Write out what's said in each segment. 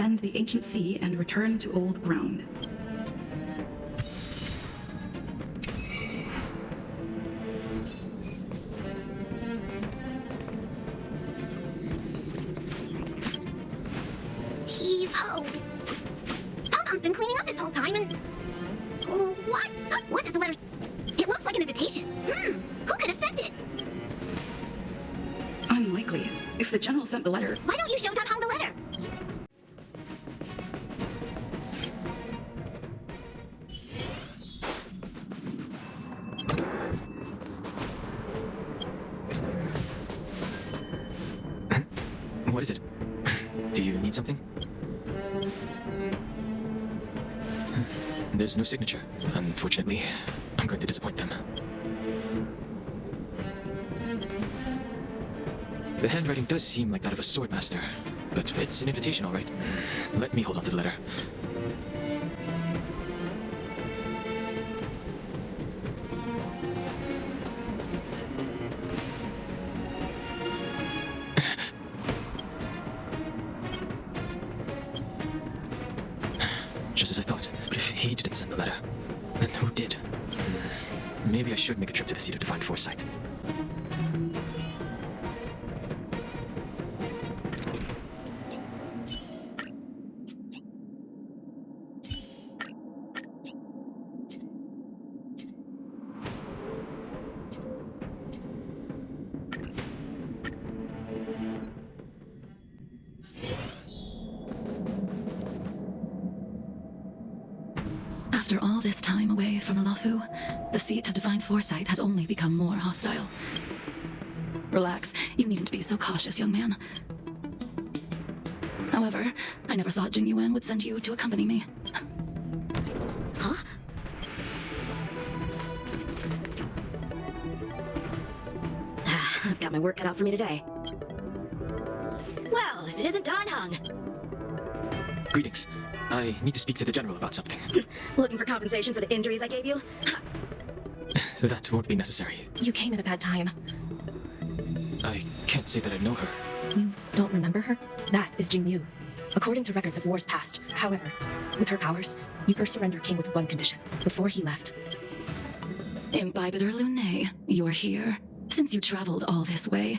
upend the ancient sea and return to old ground. Heave-ho! Pom-Pom's been cleaning up this whole time and... What? What does the letter... It looks like an invitation. Who could have sent it? Unlikely. If the general sent the letter... Why don't you show Dan Hong the letter? What is it? Do you need something? There's no signature. Unfortunately, I'm going to disappoint them. The handwriting does seem like that of a swordmaster, but it's an invitation, all right. Let me hold on to the letter. Just as I thought. But if he didn't send the letter, then who did? Maybe I should make a trip to the seat of divine foresight. After all this time away from Alafu, the seat of divine foresight has only become more hostile. Relax, you needn't be so cautious, young man. However, I never thought Jing Yuan would send you to accompany me. Huh? I've got my work cut out for me today. Well, if it isn't Dan Hong. Greetings. I need to speak to the general about something. Looking for compensation for the injuries I gave you? That won't be necessary. You came at a bad time. I can't say that I know her. You don't remember her? That is Jingliu. According to records of wars past, however, with her powers, her surrender came with one condition. Before he left. Imbibitor Lunae, you're here. Since you traveled all this way...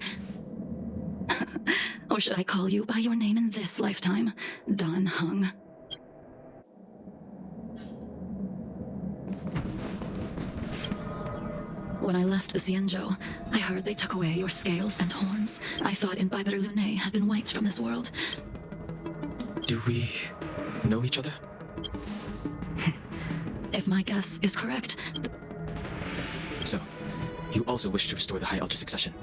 Or should I call you by your name in this lifetime? Dan Hong. When I left the Xianzhou, I heard they took away your scales and horns. I thought Imbibitor Lunae had been wiped from this world. Do we know each other? If my guess is correct... So, you also wish to restore the High Elder succession?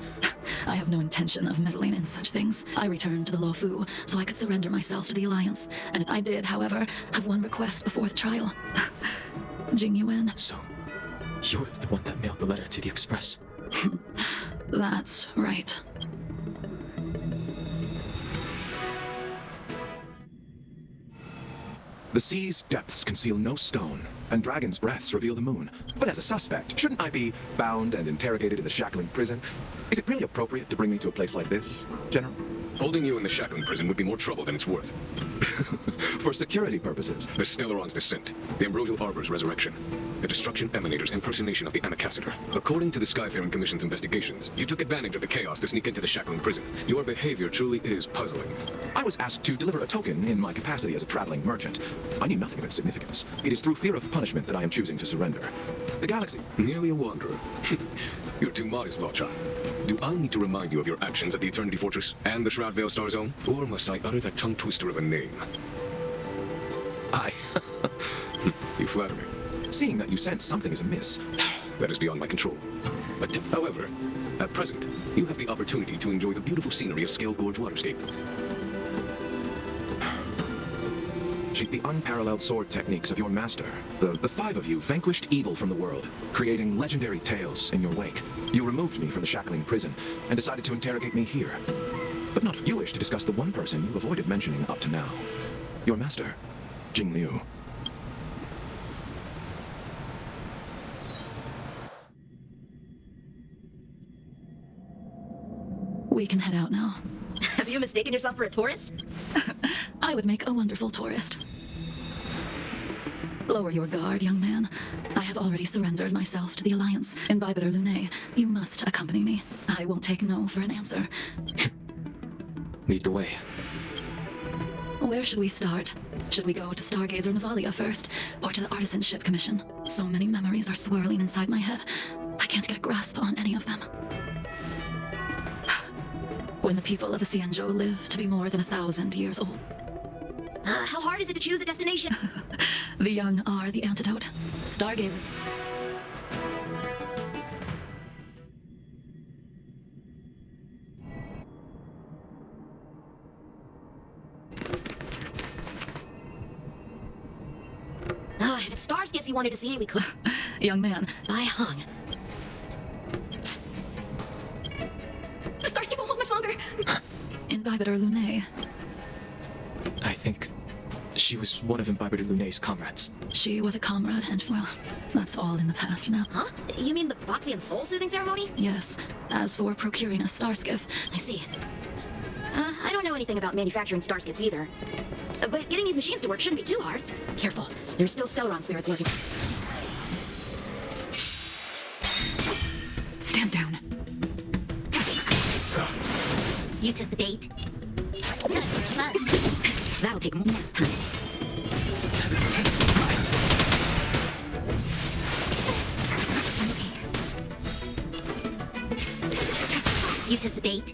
I have no intention of meddling in such things. I returned to the Luofu so I could surrender myself to the Alliance. And I did, however, have one request before the trial. Jing Yuan. So, you're the one that mailed the letter to the Express? That's right. The sea's depths conceal no stone, and dragons' breaths reveal the moon. But as a suspect, shouldn't I be bound and interrogated in the shackling prison? Is it really appropriate to bring me to a place like this, General? Holding you in the shackling prison would be more trouble than it's worth. For security purposes. The Stellaron's descent, the Ambrosial Arbor's resurrection, the Destruction Emanator's impersonation of the Amicassator. According to the Skyfaring Commission's investigations, you took advantage of the chaos to sneak into the shackling prison. Your behavior truly is puzzling. I was asked to deliver a token in my capacity as a traveling merchant. I knew nothing of its significance. It is through fear of punishment that I am choosing to surrender. The galaxy... Merely a wanderer. You're too modest, Lawcha. Do I need to remind you of your actions at the Eternity Fortress and the Shroud Veil Star Zone? Or must I utter that tongue-twister of a name? You flatter me. Seeing that you sense something is amiss. That is beyond my control. But, however, at present, you have the opportunity to enjoy the beautiful scenery of Scale Gorge Waterscape. The unparalleled sword techniques of your master. The five of you vanquished evil from the world, creating legendary tales in your wake. You removed me from the shackling prison and decided to interrogate me here. But not you wish to discuss the one person you've avoided mentioning up to now. Your master, Jingliu. We can head out now. Have you mistaken yourself for a tourist? I would make a wonderful tourist. Lower your guard, young man. I have already surrendered myself to the Alliance. Imbibitor Lunae, you must accompany me. I won't take no for an answer. Lead the way. Where should we start? Should we go to Stargazer Navalia first, or to the Artisanship Commission? So many memories are swirling inside my head. I can't get a grasp on any of them. When the people of the Xianzhou live to be more than 1,000 years old. How hard is it to choose a destination? The young are the antidote. Stargazer. If it's star skips you wanted to see, we could. Young man, I hung. The star skip won't hold much longer. Imbibitor Lunae. I think she was one of Imbibitor Lunae's comrades. She was a comrade, and well, that's all in the past now. Huh? You mean the Foxy and Soul Soothing Ceremony? Yes. As for procuring a star skiff, I see. I don't know anything about manufacturing star skips either. But getting these machines to work shouldn't be too hard. Careful, there's still Stellaron spirits lurking. Stand down. You took the bait. Time for a fun. That'll take more time. You took the bait.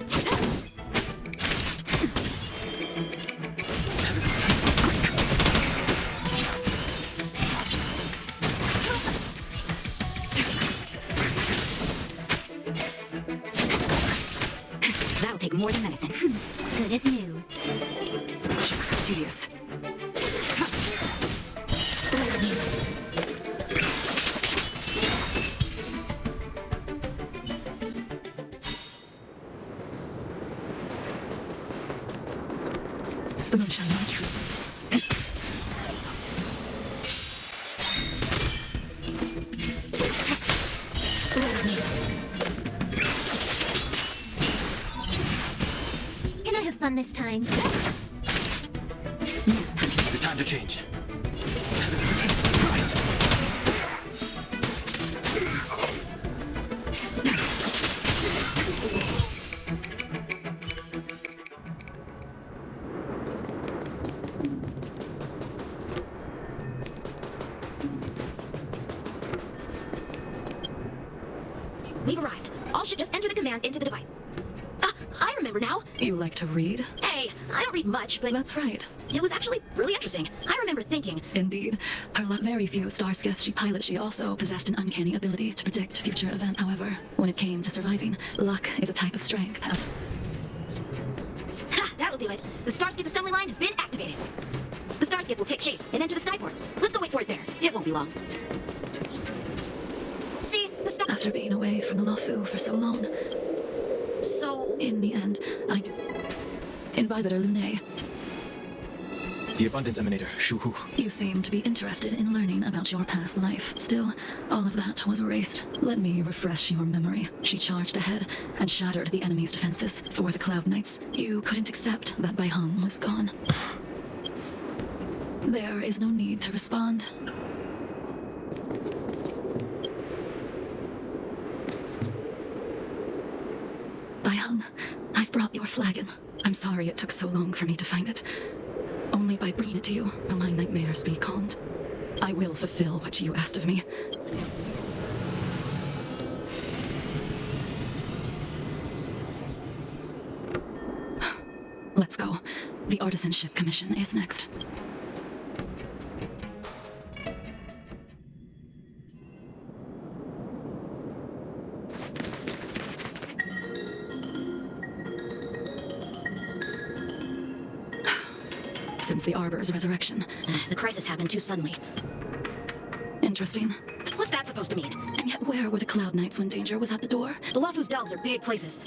That'll take more than medicine. Good as new. Tedious. The moon shall not truth. Can I have fun this time? The times are changed. We've arrived. All should just enter the command into the device. I remember now. you like to read? Hey, I don't read much, but That's right. it was actually really interesting. I remember thinking, Indeed. Like very few star skiffs she piloted, she also possessed an uncanny ability to predict future events. However, when it came to surviving, luck is a type of strength. ha, that'll do it. The Starskip assembly line has been activated. The Starskip will take shape and enter the skyport. Let's go wait for it there. It won't be long. See, the Star... After being away from the Luofu for so long, So... in the end, I do. Imbibitor Lunae, The Abundance Emanator, Shuhu. you seem to be interested in learning about your past life. Still, all of that was erased. Let me refresh your memory. She charged ahead and shattered the enemy's defenses for the Cloud Knights. You couldn't accept that Baihang was gone. There is no need to respond. Baihang, I've brought your flagon. I'm sorry it took so long for me to find it. Only by bringing it to you will my nightmares be calmed. I will fulfill what you asked of me. Let's go. The Artisanship Commission is next. Since the Arbor's resurrection. The crisis happened too suddenly. Interesting. What's that supposed to mean? And yet where were the Cloud Knights when danger was at the door? The Luofu's delves are big places.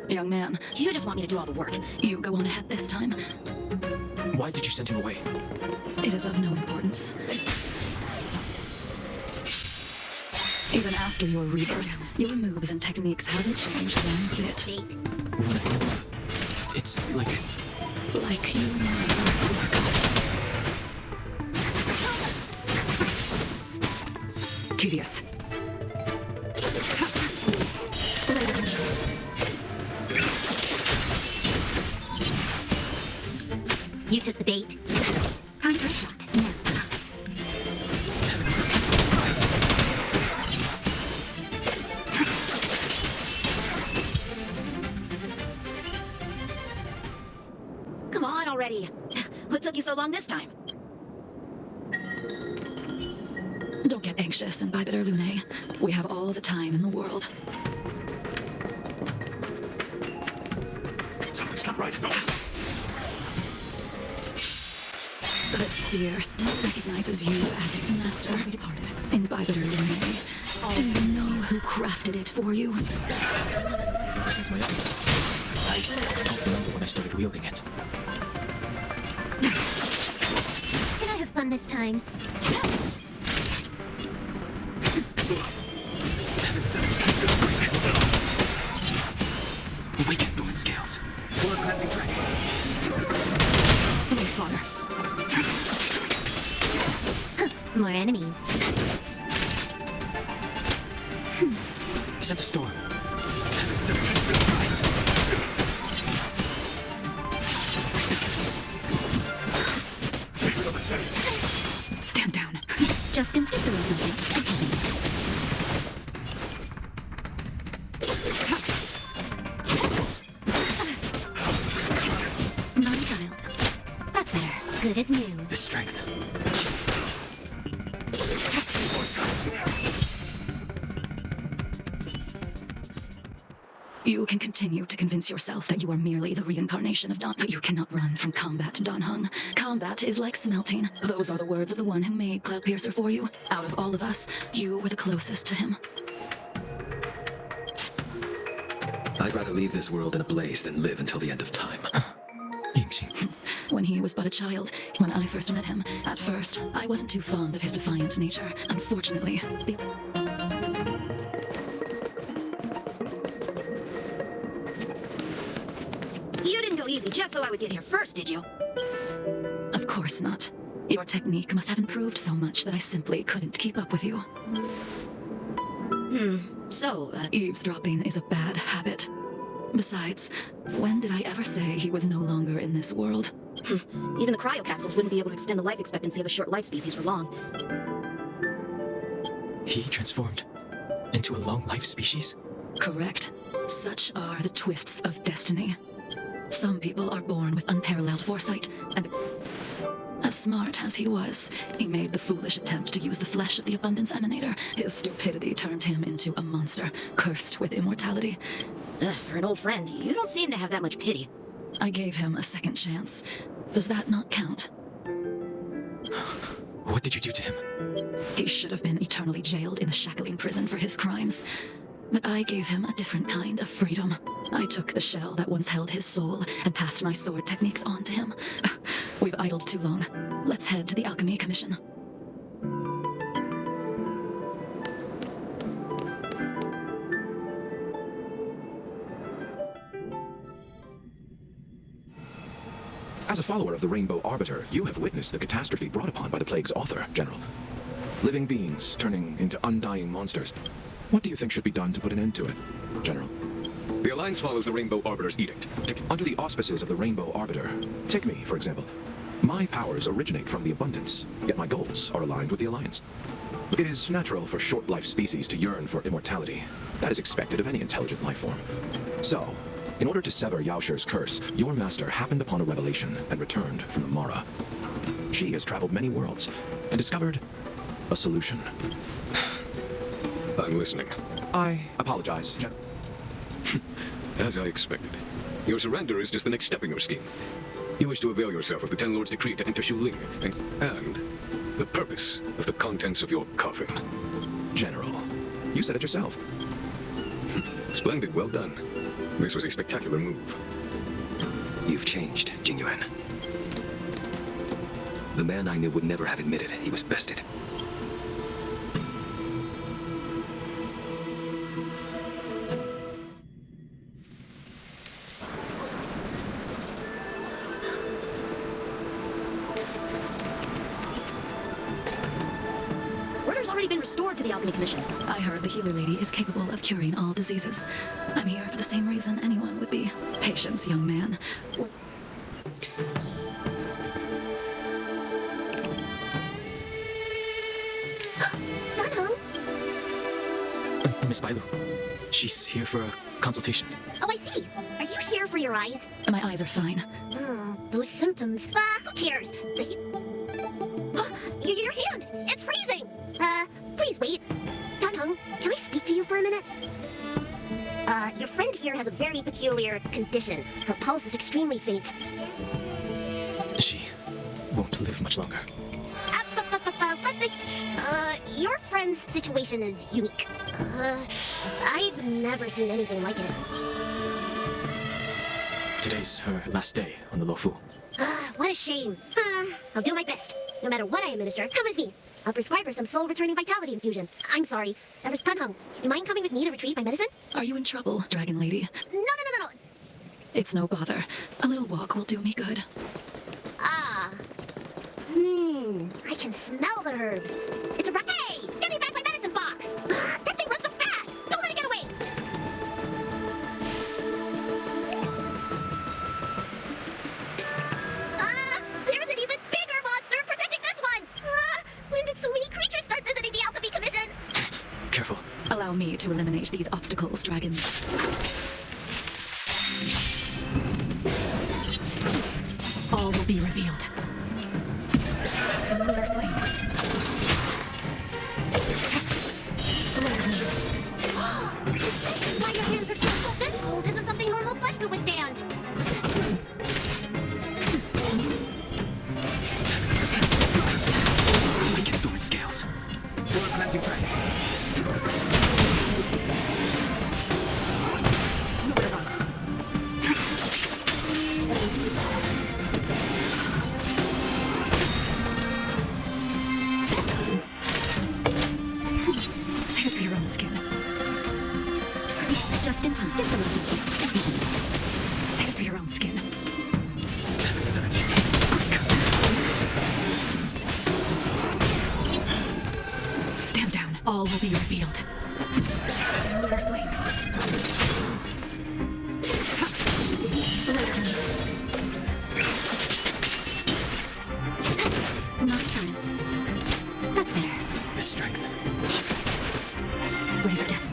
Young man, You just want me to do all the work. you go on ahead this time. Why did you send him away? It is of no importance. Even after your rebirth, your moves and techniques haven't changed one bit. Bait. It's like Like you never forgot. Tedious. You took the bait. Time for a shot. Now. Come on already. What took you so long this time? Don't get anxious, Imbibitor Lunae. We have all the time in the world. Something's not right. The sphere still recognizes you as its master. Imbibitor Lunae. Do you know who crafted it for you? Since my essence. I don't remember when I started wielding it. Can I have fun this time? Weaken fluid scales. Blood cleansing dragon. Father. More enemies. Sent a storm. Stand down. Just in case there was something. My child. That's better. Good as new. The strength. You can continue to convince yourself that you are merely the reincarnation of Don, but you cannot run from combat, Don Hung. Combat is like smelting. Those are the words of the one who made Cloudpiercer for you. Out of all of us, you were the closest to him. I'd rather leave this world in a blaze than live until the end of time. Yingxing. When he was but a child, when I first met him, at first, I wasn't too fond of his defiant nature. Unfortunately, You didn't go easy just so I would get here first, did you? Of course not. Your technique must have improved so much that I simply couldn't keep up with you. So, Eavesdropping is a bad habit. Besides, when did I ever say he was no longer in this world? even the cryocapsules wouldn't be able to extend the life expectancy of a short life species for long. He transformed into a long-life species? Correct. Such are the twists of destiny. Some people are born with unparalleled foresight, and as smart as he was, he made the foolish attempt to use the flesh of the Abundance Emanator. His stupidity turned him into a monster, cursed with immortality. For an old friend, you don't seem to have that much pity. I gave him a second chance. Does that not count? What did you do to him? He should have been eternally jailed in the shackling prison for his crimes. But I gave him a different kind of freedom. I took the shell that once held his soul and passed my sword techniques on to him. We've idled too long. Let's head to the Alchemy Commission. As a follower of the Rainbow Arbiter, you have witnessed the catastrophe brought upon by the plague's author, General. Living beings turning into undying monsters. What do you think should be done to put an end to it, General? The Alliance follows the Rainbow Arbiter's edict. Under the auspices of the Rainbow Arbiter, take me, for example. My powers originate from the Abundance, yet my goals are aligned with the Alliance. It is natural for short-life species to yearn for immortality. That is expected of any intelligent life form. So, in order to sever Yaosher's curse, your master happened upon a revelation and returned from the Mara. She has traveled many worlds and discovered a solution. I'm listening. I apologize, General. As I expected. Your surrender is just the next step in your scheme. You wish to avail yourself of the Ten Lords' decree to enter Shuling, and the purpose of the contents of your coffin. General, you said it yourself. Splendid, well done. This was a spectacular move. You've changed, Jing Yuan. The man I knew would never have admitted he was bested. restored to the Alchemy Commission. I heard the healer lady is capable of curing all diseases. I'm here for the same reason anyone would be. Patience, young man. Miss Bailu. She's here for a consultation. Oh, I see. Are you here for your eyes? My eyes are fine. Those symptoms. Who cares? Your hand! It's freezing! Please wait. Danheng, can I speak to you for a minute? Your friend here has a very peculiar condition. Her pulse is extremely faint. She won't live much longer. Your friend's situation is unique. I've never seen anything like it. Today's her last day on the Luofu. What a shame. I'll do my best. No matter what I administer, come with me. I'll prescribe her some soul-returning vitality infusion. I'm sorry. That was Danheng. You mind coming with me to retrieve my medicine? Are you in trouble, Dragon Lady? No. It's no bother. A little walk will do me good. I can smell the herbs. It's a rat. Hey! Give me back my medicine box! That thing runs so fast! Don't let it get away! There's an even bigger monster protecting this one! When did so many creatures start visiting the Alchemy Commission? Careful. Allow me to eliminate these obstacles, Dragon. All will be revealed. Lunar flame. Why your hands are so cold? This cold isn't something normal flesh could withstand. Weaken thorn scales. World cleansing track. Save for your own skin. Just in time. Just a moment. Save for your own skin. Stand down. All will be revealed. Lunar flame. Not giant. That's fair. The strength. Ready for death.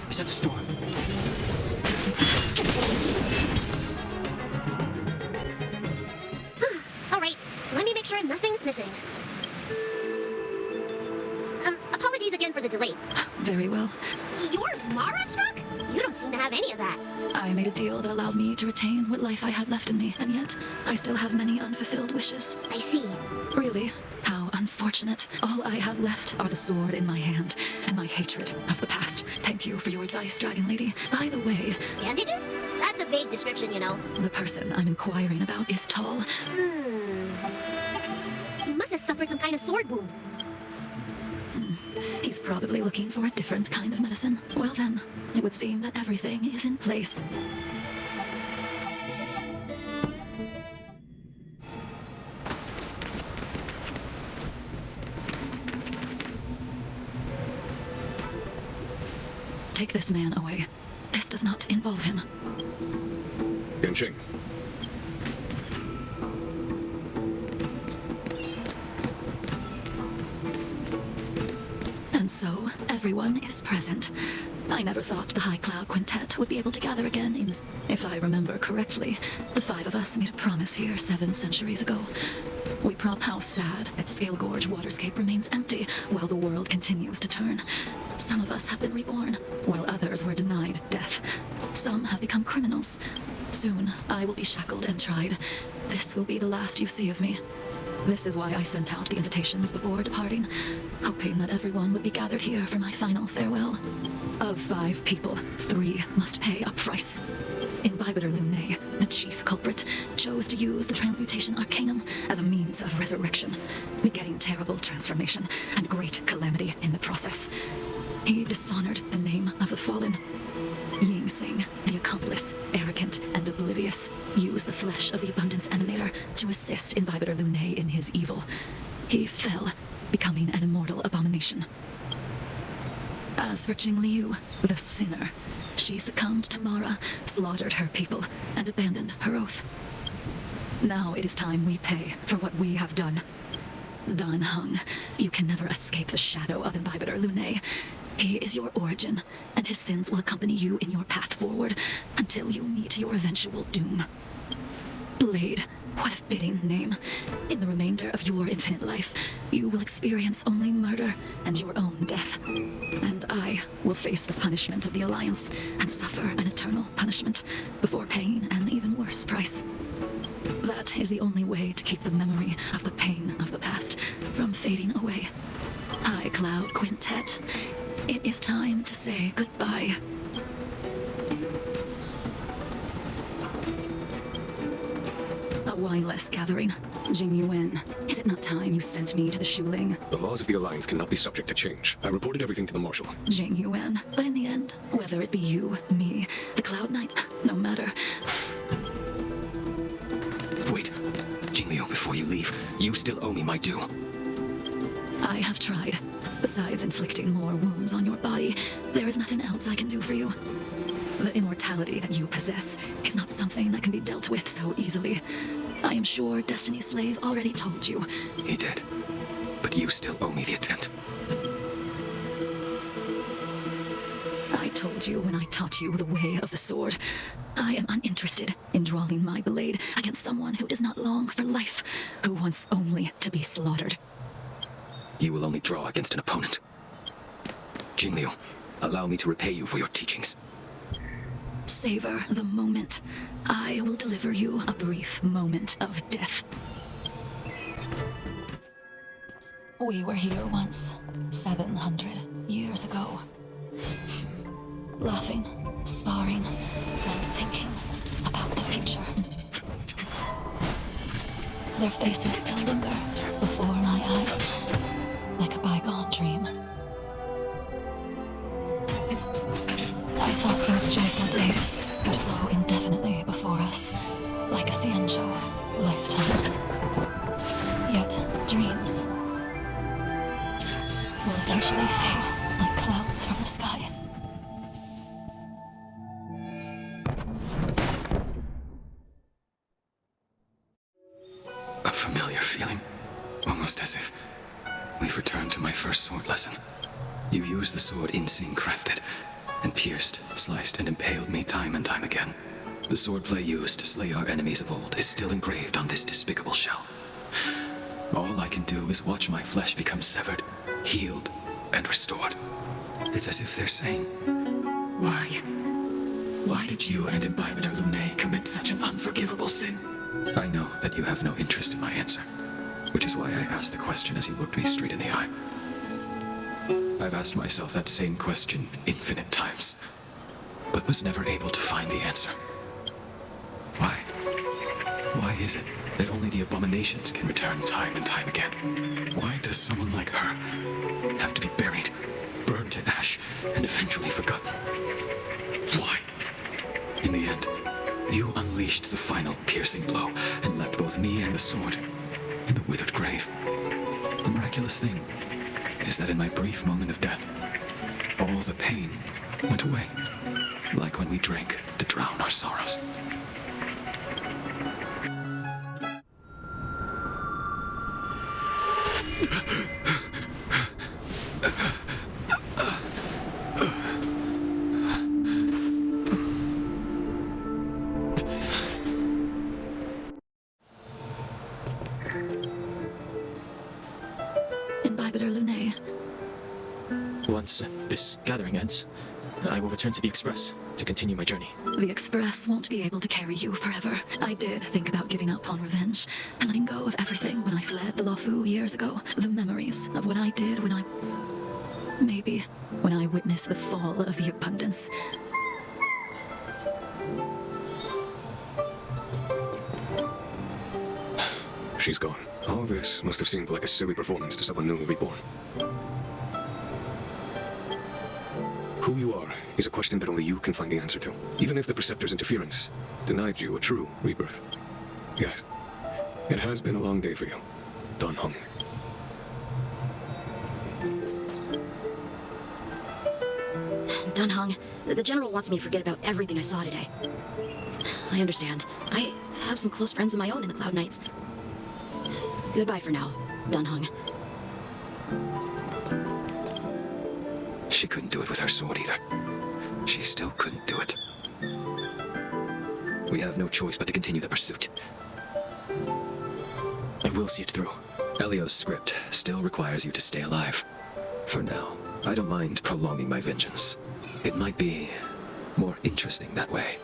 Sense a storm. All right, let me make sure nothing's missing. Apologies again for the delay. Very well. You're Mara struck? You don't seem to have any of that. I made a deal that allowed me to retain what life I had left in me, and yet I still have many unfulfilled wishes. I see. Really? How unfortunate. All I have left are the sword in my hand and my hatred of the past. Thank you for your advice, Dragon Lady. By the way, Bandages? That's a vague description, you know. the person I'm inquiring about is tall. He must have suffered some kind of sword wound. He's probably looking for a different kind of medicine. Well then, it would seem that everything is in place. Take this man away. This does not involve him. Yingxing. And so, everyone is present. I never thought the High Cloud Quintet would be able to gather again in this. If I remember correctly, the five of us made a promise here 7 centuries ago. We how sad that Scale Gorge waterscape remains empty while the world continues to turn. Some of us have been reborn, while others were denied death. Some have become criminals. Soon, I will be shackled and tried. This will be the last you see of me. This is why I sent out the invitations before departing, hoping that everyone would be gathered here for my final farewell. Of 5 people, 3 must pay a price. Imbibitor Lunae, the chief culprit, chose to use the transmutation arcanum as a means of resurrection, begetting terrible transformation and great calamity in the process. He dishonored the name of the fallen. Yingxing, the accomplice, arrogant and oblivious, used the flesh of the abundance emanator to assist Imbibitor Lunae in his evil. He fell, becoming an immortal abomination. As for Jingliu, the sinner, she succumbed to Mara, slaughtered her people, and abandoned her oath. Now it is time we pay for what we have done. Dan Heng, you can never escape the shadow of Imbibitor Lunae. He is your origin, and his sins will accompany you in your path forward until you meet your eventual doom. Blade, what a fitting name. In the remainder of your infinite life, you will experience only murder and your own death. And I will face the punishment of the Alliance and suffer an eternal punishment before paying an even worse price. That is the only way to keep the memory of the pain of the past from fading away. High Cloud Quintet, it is time to say goodbye. A wineless gathering. Jing Yuan, is it not time you sent me to the Shuling? The laws of the Alliance cannot be subject to change. I reported everything to the Marshal. Jing Yuan, but in the end, whether it be you, me, the Cloud Knights, no matter. Wait. Jingliu, before you leave, you still owe me my due. I have tried. Besides inflicting more wounds on your body, there is nothing else I can do for you. The immortality that you possess is not something that can be dealt with so easily. I am sure Destiny's Slave already told you. He did. But you still owe me the attempt. I told you when I taught you the way of the sword. I am uninterested in drawing my blade against someone who does not long for life, who wants only to be slaughtered. You will only draw against an opponent. Jingliu, allow me to repay you for your teachings. Savor the moment. I will deliver you a brief moment of death. We were here once, 700 years ago. Laughing, sparring, and thinking about the future. Their faces still linger before my eyes, like a bygone dream. I thought those joyful days would flow indefinitely before us, like a Xianzhou lifetime. Yet, dreams will eventually fade like clouds from the sky. A familiar feeling, almost as if we've returned to my first sword lesson. You used the sword Yingxing crafted, and pierced, sliced, and impaled me time and time again. The swordplay used to slay our enemies of old is still engraved on this despicable shell. All I can do is watch my flesh become severed, healed, and restored. It's as if they're saying, why? Why did you and Imbibitor Lunae commit such an unforgivable sin? I know that you have no interest in my answer, which is why I asked the question as you looked me straight in the eye. I've asked myself that same question infinite times, but was never able to find the answer. Why? Why is it that only the abominations can return time and time again? Why does someone like her have to be buried, burned to ash, and eventually forgotten? Why? In the end, you unleashed the final piercing blow and left both me and the sword in the withered grave. The miraculous thing is that in my brief moment of death, all the pain went away, like when we drank to drown our sorrows. Imbibitor Lunae. Once this gathering ends, I will return to the Express to continue my journey. The Express won't be able to carry you forever. I did think about giving up on revenge and letting go of everything when I fled the Luofu years ago. The memories of what I did when maybe when I witnessed the fall of the abundance. She's gone. All this must have seemed like a silly performance to someone newly reborn. Who you are is a question that only you can find the answer to. Even if the Preceptor's interference denied you a true rebirth. Yes, it has been a long day for you, Dan Heng. Dan Heng, the General wants me to forget about everything I saw today. I understand. I have some close friends of my own in the Cloud Knights. Goodbye for now, Dan Heng. She couldn't do it with her sword either. She still couldn't do it. We have no choice but to continue the pursuit. I will see it through. Elio's script still requires you to stay alive. For now, I don't mind prolonging my vengeance. It might be more interesting that way.